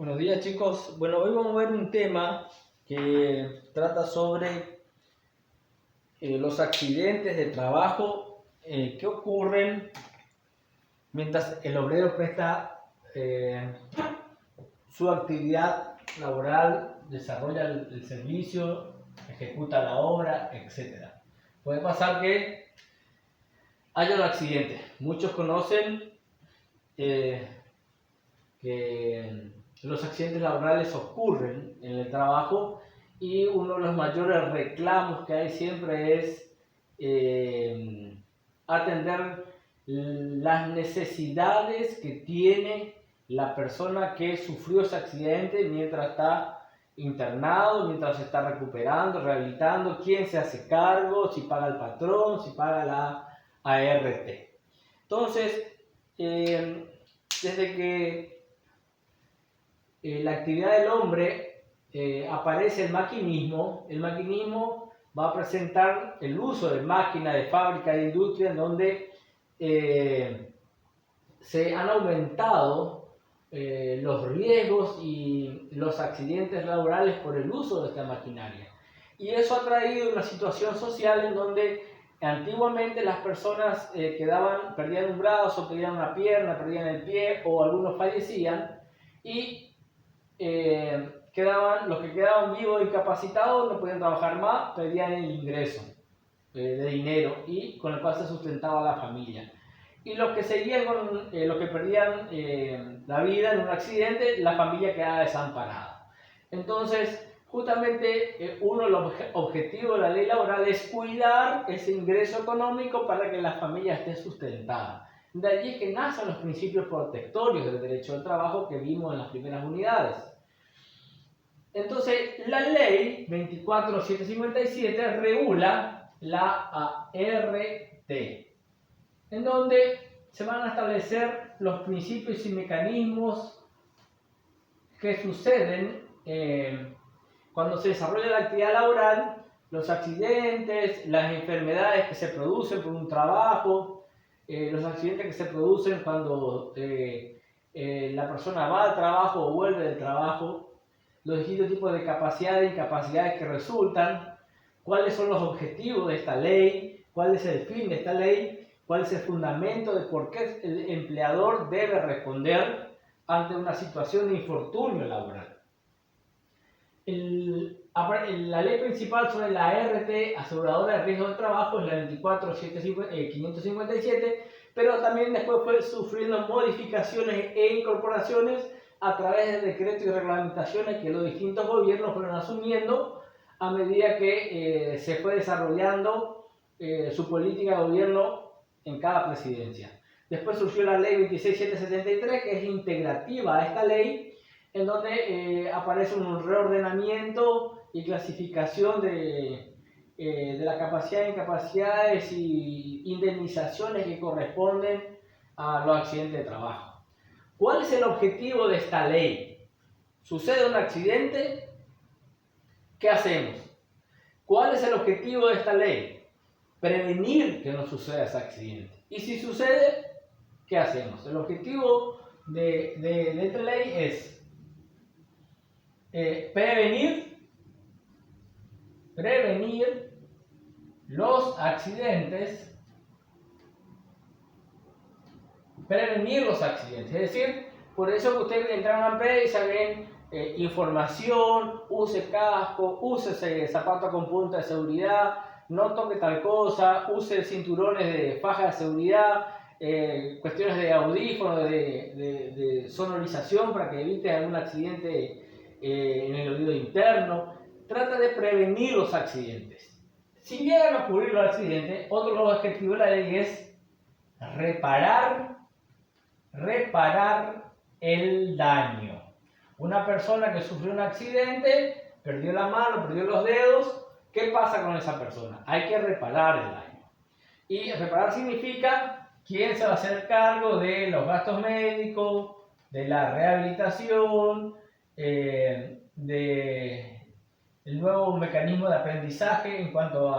Buenos días, chicos. Bueno, hoy vamos a ver un tema que trata sobre los accidentes de trabajo que ocurren mientras el obrero presta su actividad laboral, desarrolla el servicio, ejecuta la obra, etc. Puede pasar que haya un accidente. Muchos conocen que los accidentes laborales ocurren en el trabajo y uno de los mayores reclamos que hay siempre es atender las necesidades que tiene la persona que sufrió ese accidente mientras está internado, mientras se está recuperando, rehabilitando, quién se hace cargo, si paga el patrón, si paga la ART. Entonces, desde que la actividad del hombre aparece el maquinismo va a presentar el uso de máquinas, de fábrica, de industria, en donde se han aumentado los riesgos y los accidentes laborales por el uso de esta maquinaria. Y eso ha traído una situación social en donde antiguamente las personas perdían un brazo, perdían una pierna, perdían el pie o algunos fallecían y los que quedaban vivos incapacitados no podían trabajar más, pedían el ingreso de dinero y con el cual se sustentaba la familia. Y los que seguían los que perdían la vida en un accidente, la familia quedaba desamparada. Entonces, justamente uno de los objetivos de la ley laboral es cuidar ese ingreso económico para que la familia esté sustentada. De allí es que nacen los principios protectorios del derecho al trabajo que vimos en las primeras unidades. Entonces, la ley 24757 regula la ART, en donde se van a establecer los principios y mecanismos que suceden cuando se desarrolla la actividad laboral, los accidentes, las enfermedades que se producen por un trabajo, los accidentes que se producen cuando la persona va al trabajo o vuelve del trabajo, los distintos tipos de capacidades e incapacidades que resultan, cuáles son los objetivos de esta ley, cuál es el fin de esta ley, cuál es el fundamento de por qué el empleador debe responder ante una situación de infortunio laboral. La ley principal sobre la ART, aseguradora de riesgo de trabajo, es la 24557, pero también después fue sufriendo modificaciones e incorporaciones a través de decretos y reglamentaciones que los distintos gobiernos fueron asumiendo a medida que se fue desarrollando su política de gobierno en cada presidencia. Después surgió la ley 26773, que es integrativa a esta ley, en donde aparece un reordenamiento y clasificación de la capacidad, incapacidades y indemnizaciones que corresponden a los accidentes de trabajo. ¿Cuál es el objetivo de esta ley? ¿Sucede un accidente? ¿Qué hacemos? ¿Cuál es el objetivo de esta ley? Prevenir que no suceda ese accidente. Y si sucede, ¿qué hacemos? El objetivo de esta ley es prevenir los accidentes. Es decir, por eso que ustedes entran a una empresa, ven información, use casco, use zapatos con punta de seguridad, no toque tal cosa, use cinturones de faja de seguridad, cuestiones de audífonos, de sonorización para que evite algún accidente en el oído interno. Trata de prevenir los accidentes. Si llegan a ocurrir los accidentes, otro de los objetivos de la ley es reparar el daño. Una persona que sufrió un accidente, perdió la mano, perdió los dedos, ¿qué pasa con esa persona? Hay que reparar el daño. Y reparar significa quién se va a hacer cargo de los gastos médicos, de la rehabilitación, del nuevo mecanismo de aprendizaje en cuanto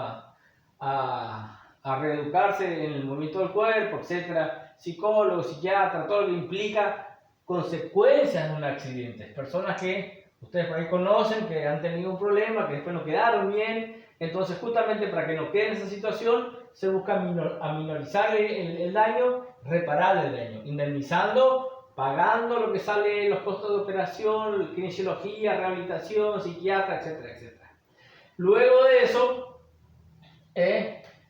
a reeducarse en el movimiento del cuerpo, etc. Psicólogo, psiquiatra, todo lo que implica consecuencias de un accidente. Personas que ustedes por ahí conocen, que han tenido un problema, que después no quedaron bien. Entonces, justamente para que no quede en esa situación, se busca minorizar el daño, reparar el daño, indemnizando, pagando lo que sale, los costos de operación, kinesiología, rehabilitación, psiquiatra, etcétera, etcétera. Luego de eso,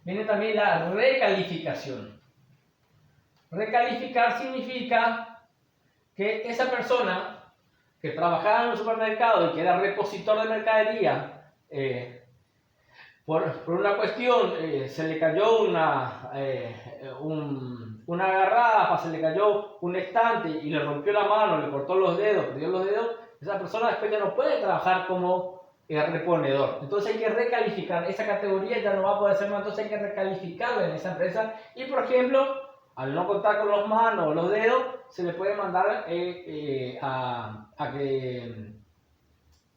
viene también la recalificación. Recalificar significa que esa persona que trabajaba en un supermercado y que era repositor de mercadería, por una cuestión se le cayó una garrafa, se le cayó un estante y le rompió la mano, le cortó los dedos, perdió los dedos, esa persona después ya no puede trabajar como reponedor. Entonces hay que recalificar, esa categoría ya no va a poder ser más, entonces hay que recalificarla en esa empresa y, por ejemplo, al no contar con las manos o los dedos, se le puede mandar a que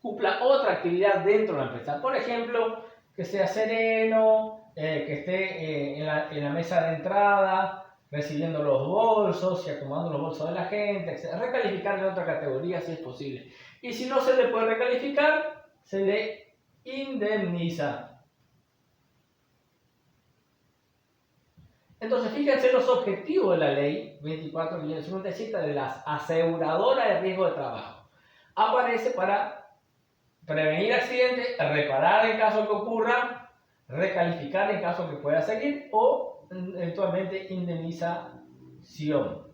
cumpla otra actividad dentro de la empresa. Por ejemplo, que sea sereno, que esté en la mesa de entrada, recibiendo los bolsos y acomodando los bolsos de la gente, etc. Recalificar en otra categoría si es posible. Y si no se le puede recalificar, se le indemniza. Entonces, fíjense los objetivos de la ley 24.557 de las aseguradoras de riesgo de trabajo. Aparece para prevenir accidentes, reparar en caso que ocurra, recalificar en caso que pueda seguir o eventualmente indemnización.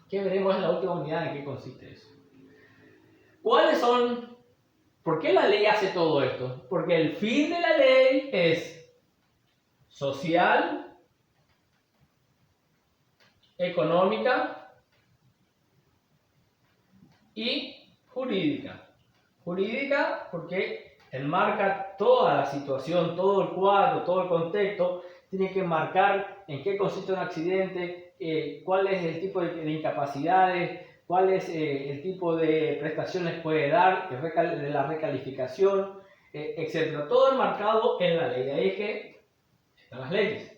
Que veremos en la última unidad en qué consiste eso. ¿Cuáles son? ¿Por qué la ley hace todo esto? Porque el fin de la ley es social, económica y jurídica. Jurídica porque enmarca toda la situación, todo el cuadro, todo el contexto, tiene que marcar en qué consiste un accidente, cuál es el tipo de incapacidades, cuál es el tipo de prestaciones puede dar, de la recalificación, etc. Todo enmarcado en la ley, de ahí es que están las leyes.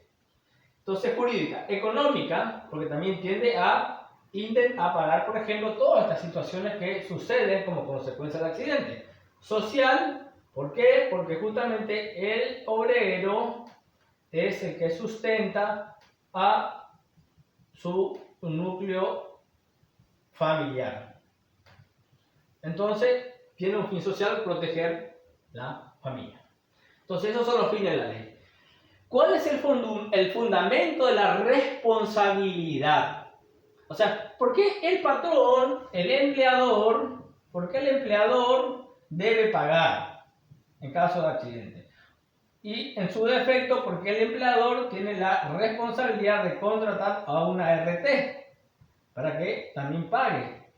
Entonces, jurídica, económica, porque también tiende a pagar, por ejemplo, todas estas situaciones que suceden como consecuencia del accidente. Social, ¿por qué? Porque justamente el obrero es el que sustenta a su núcleo familiar. Entonces, tiene un fin social proteger la familia. Entonces, esos son los fines de la ley. ¿Cuál es el fundamento de la responsabilidad? O sea, ¿por qué el patrón, por qué el empleador debe pagar en caso de accidente? Y en su defecto, ¿por qué el empleador tiene la responsabilidad de contratar a una RT para que también pague?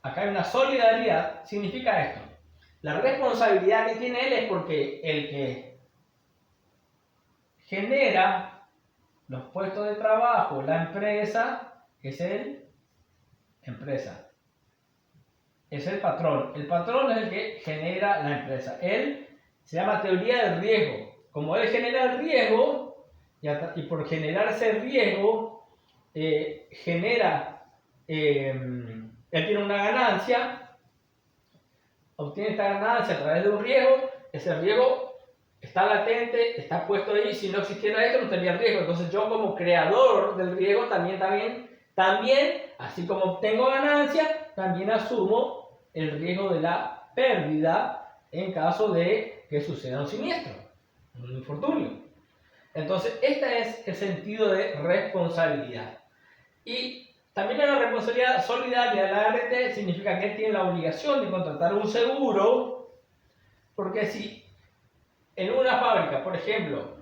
Acá hay una solidaridad. Significa esto. La responsabilidad que tiene él es porque el que genera los puestos de trabajo, la empresa, es el patrón. El patrón es el que genera la empresa. Él se llama teoría del riesgo. Como él genera el riesgo, y por generar ese riesgo, él tiene una ganancia, obtiene esta ganancia a través de un riesgo, ese riesgo está latente, está puesto ahí. Si no existiera esto, no tendría riesgo. Entonces yo, como creador del riesgo, también, así como obtengo ganancia, también asumo el riesgo de la pérdida en caso de que suceda un siniestro, un infortunio. Entonces, este es el sentido de responsabilidad. Y también la responsabilidad solidaria de la ART significa que él tiene la obligación de contratar un seguro, porque si en una fábrica, por ejemplo,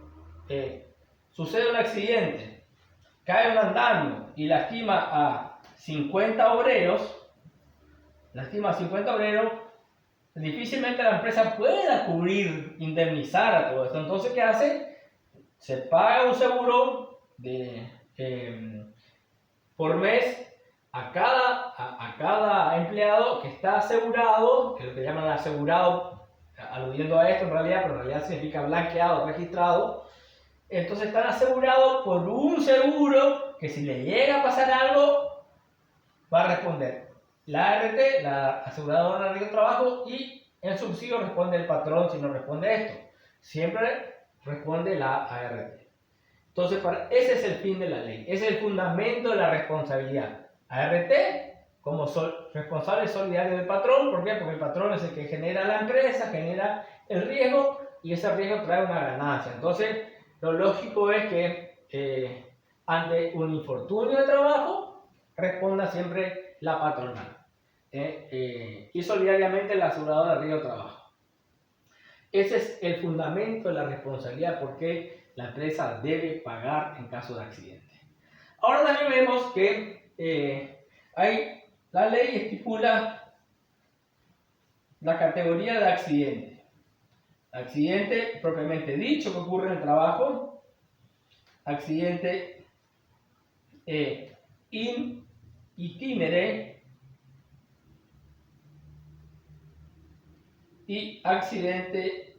sucede un accidente, cae un andamio y lastima a 50 obreros, difícilmente la empresa pueda indemnizar a todo esto. Entonces, ¿qué hace? Se paga un seguro por mes a cada empleado que está asegurado, que es lo que llaman asegurado, aludiendo a esto en realidad, pero en realidad significa blanqueado, registrado. Entonces están asegurados por un seguro que si le llega a pasar algo, va a responder la ART, la aseguradora de riesgo de trabajo, y en subsidio responde el patrón si no responde esto. Siempre responde la ART. Entonces, ese es el fin de la ley, ese es el fundamento de la responsabilidad. ART como responsable solidario del patrón. ¿Por qué? Porque el patrón es el que genera la empresa, genera el riesgo, y ese riesgo trae una ganancia. Entonces, lo lógico es que ante un infortunio de trabajo responda siempre la patronal y solidariamente la aseguradora de riesgo de trabajo. Ese es el fundamento de la responsabilidad, porque la empresa debe pagar en caso de accidente. Ahora también vemos que la ley estipula la categoría de accidente. Accidente propiamente dicho que ocurre en el trabajo, accidente in itinere y accidente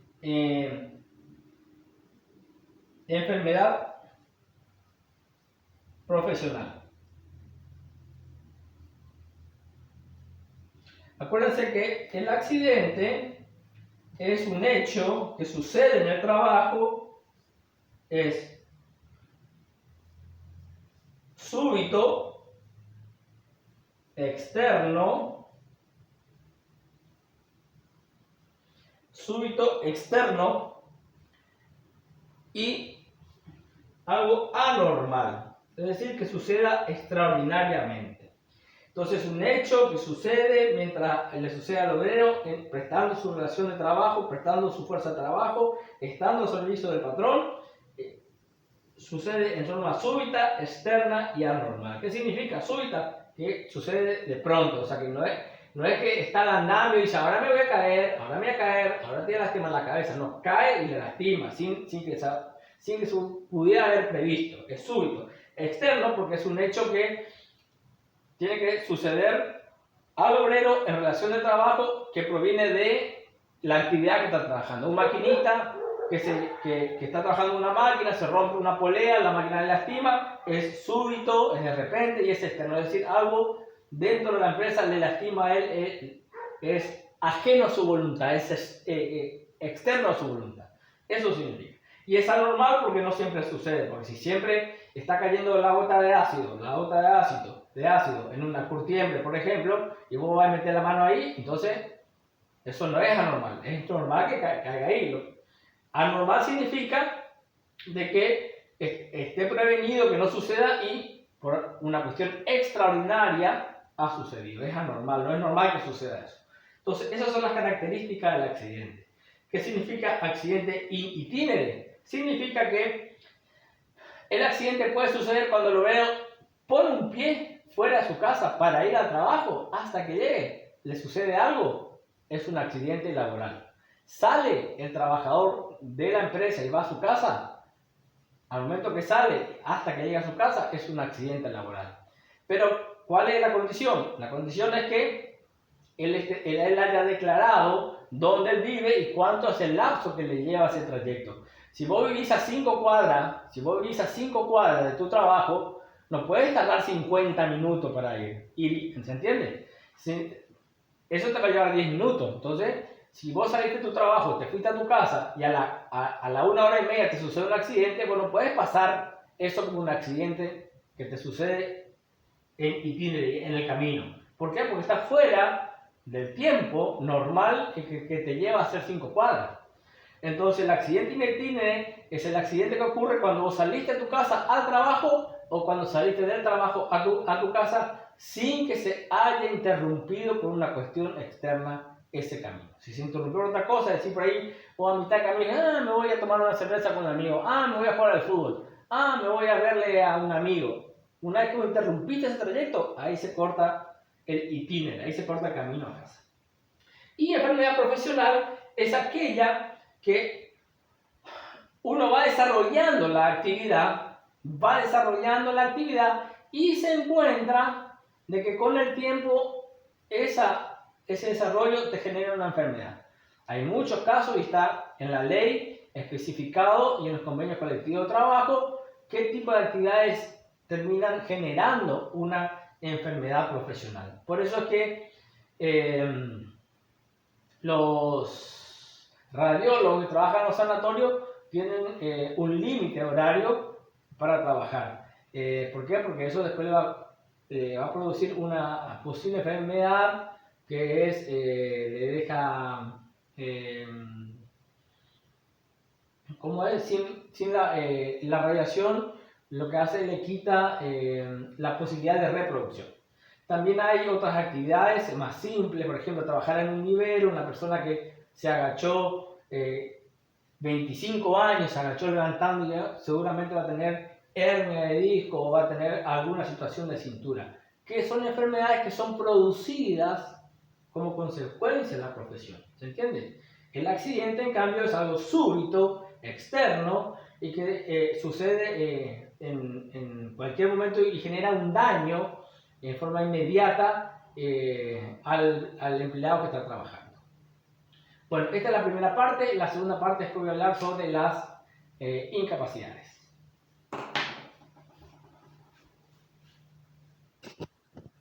enfermedad profesional. Acuérdense que el accidente es un hecho que sucede en el trabajo, es súbito, externo, y algo anormal, es decir, que suceda extraordinariamente. Entonces, un hecho que sucede mientras le sucede al obrero, prestando su relación de trabajo, prestando su fuerza de trabajo, estando al servicio del patrón, sucede en forma súbita, externa y anormal. ¿Qué significa súbita? Que sucede de pronto, o sea que no es que está andando y dice, ahora me voy a caer, ahora te lastima la cabeza. No, cae y le lastima, sin que se pudiera haber previsto. Es súbito. Externo porque es un hecho que tiene que suceder al obrero en relación de trabajo que proviene de la actividad que está trabajando. Un maquinista que está trabajando en una máquina, se rompe una polea, la máquina le lastima, es súbito, es de repente y es externo. Es decir, algo dentro de la empresa le lastima a él, es ajeno a su voluntad, es externo a su voluntad. Eso significa. Y es anormal porque no siempre sucede, porque si siempre está cayendo la gota de ácido en una curtiembre, por ejemplo, y vos vas a meter la mano ahí, entonces eso no es anormal, es normal que caiga ahí. Anormal significa de que esté prevenido que no suceda y por una cuestión extraordinaria ha sucedido. Es anormal, no es normal que suceda eso. Entonces, esas son las características del accidente. ¿Qué significa accidente in itinere? Significa que el accidente puede suceder cuando el obrero pone un pie fuera de su casa para ir al trabajo hasta que llegue. ¿Le sucede algo? Es un accidente laboral. Sale el trabajador de la empresa y va a su casa. Al momento que sale hasta que llega a su casa es un accidente laboral. Pero, ¿cuál es la condición? La condición es que él haya declarado dónde él vive y cuánto es el lapso que le lleva ese trayecto. Si vos vivís a 5 cuadras, de tu trabajo, no puedes tardar 50 minutos para ir. ¿Se entiende? Eso te va a llevar 10 minutos. Entonces, si vos saliste de tu trabajo, te fuiste a tu casa y a la 1 hora y media te sucede un accidente, bueno, puedes pasar eso como un accidente que te sucede en el camino. ¿Por qué? Porque está fuera del tiempo normal que te lleva a hacer 5 cuadras. Entonces, el accidente in itinere es el accidente que ocurre cuando vos saliste de tu casa al trabajo o cuando saliste del trabajo a tu casa sin que se haya interrumpido por una cuestión externa ese camino. Si se interrumpió por otra cosa, decir por ahí, o a mitad de camino, me voy a tomar una cerveza con un amigo, me voy a jugar al fútbol, me voy a verle a un amigo. Una vez que interrumpiste ese trayecto, ahí se corta el itinere, ahí se corta el camino a casa. Y enfermedad profesional es aquella que uno va desarrollando la actividad y se encuentra de que con el tiempo ese desarrollo te genera una enfermedad. Hay muchos casos y está en la ley especificado y en los convenios colectivos de trabajo qué tipo de actividades terminan generando una enfermedad profesional. Por eso es que los radiólogos que trabajan en los sanatorios tienen un límite horario para trabajar. ¿Por qué? Porque eso después le va a producir una posible enfermedad que es, le deja, ¿cómo es? Sin la radiación, lo que hace le quita la posibilidad de reproducción. También hay otras actividades más simples, por ejemplo, trabajar en un vivero, una persona que se agachó 25 años, se agachó levantando, y seguramente va a tener hernia de disco o va a tener alguna situación de cintura, que son enfermedades que son producidas como consecuencia de la profesión. ¿Se entiende? El accidente, en cambio, es algo súbito, externo, y que sucede en cualquier momento y genera un daño en forma inmediata al empleado que está trabajando. Bueno, esta es la primera parte. La segunda parte es que voy a hablar sobre las incapacidades.